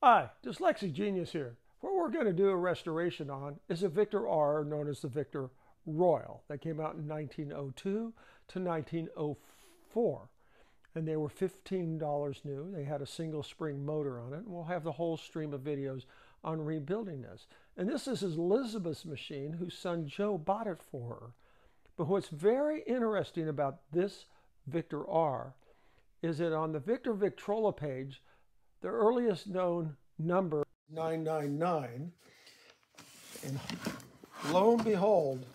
Hi, Dyslexic Genius here. What we're going to do a restoration on is a Victor R, known as the Victor Royal, that came out in 1902 to 1904. And they were $15 new. They had a single spring motor on it. And we'll have the whole stream of videos on rebuilding this. And this is Elizabeth's machine, whose son Joe bought it for her. But what's very interesting about this Victor R is that on the Victor Victrola page, the earliest known number 999, and lo and behold,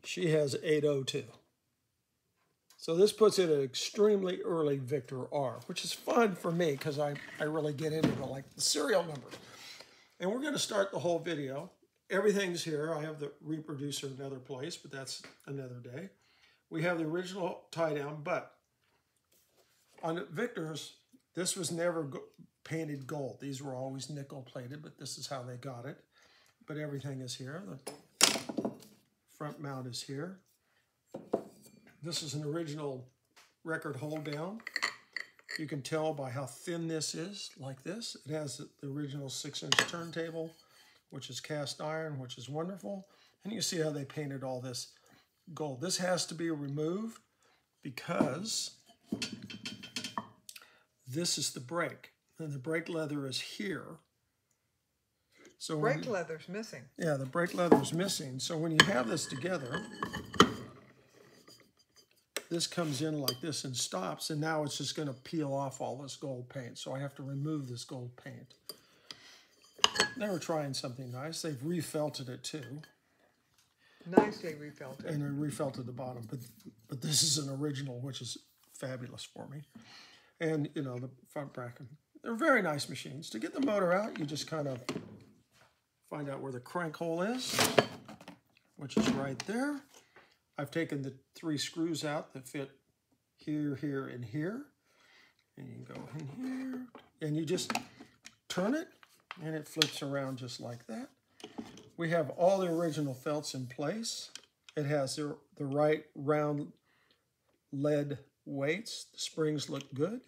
she has 802. So this puts it at an extremely early Victor R, which is fun for me because I really get into the serial numbers. And we're going to start the whole video. Everything's here. I have the reproducer in another place, but that's another day. We have the original tie down, but on Victor's, this was never painted gold. These were always nickel plated, but this is how they got it. But everything is here. The front mount is here. This is an original record hold down. You can tell by how thin this is, like this. It has the original 6-inch turntable, which is cast iron, which is wonderful. And you see how they painted all this gold. This has to be removed because this is the brake, and the brake leather is here. So brake leather's missing. Yeah, the brake leather is missing. So when you have this together, this comes in like this and stops, and now it's just going to peel off all this gold paint. So I have to remove this gold paint. They were trying something nice. They've refelted it too. Nicely refelted. And they refelted the bottom, but this is an original, which is fabulous for me. And, you know, the front bracket. They're very nice machines. To get the motor out, you just kind of find out where the crank hole is, which is right there. I've taken the 3 screws out that fit here, here, and here. And you go in here, and you just turn it, and it flips around just like that. We have all the original felts in place. It has the right round lead weights. The springs look good.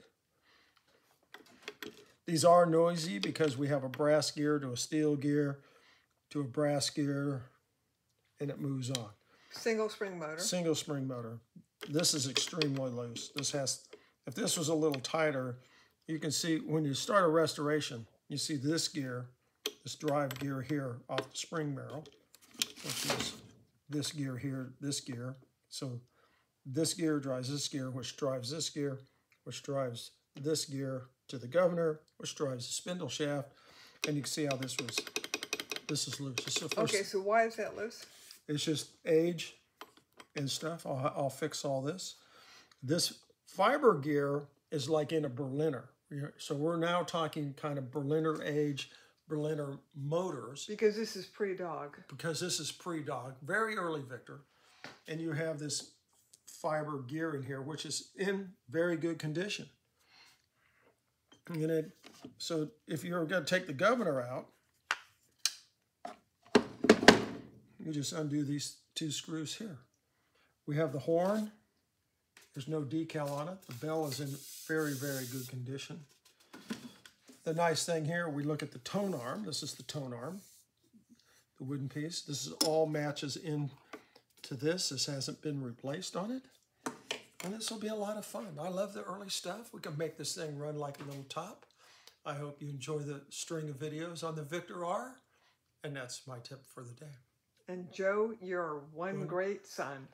These are noisy because we have a brass gear to a steel gear to a brass gear, and it moves on. Single spring motor. Single spring motor. This is extremely loose. This has, if this was a little tighter, you can see when you start a restoration, you see this gear, this drive gear here off the spring barrel, which is this gear here, this gear. So this gear drives this gear, which drives this gear, which drives this gear to the governor, which drives the spindle shaft. And you can see how this is loose. This is the first, okay, so why is that loose? It's just age and stuff. I'll fix all this. This fiber gear is like in a Berliner. So we're now talking kind of Berliner age, Berliner motors. Because this is pre-dog. Because this is pre-dog, very early Victor. And you have this fiber gear in here, which is in very good condition. And so if you're going to take the governor out, you just undo these 2 screws here. We have the horn. There's no decal on it. The bell is in very, very good condition. The nice thing here, we look at the tone arm. This is the tone arm, the wooden piece. This is all matches in to this. This hasn't been replaced on it. And this will be a lot of fun. I love the early stuff. We can make this thing run like a little top. I hope you enjoy the string of videos on the Victor R. And that's my tip for the day. And Joe, you're one great son.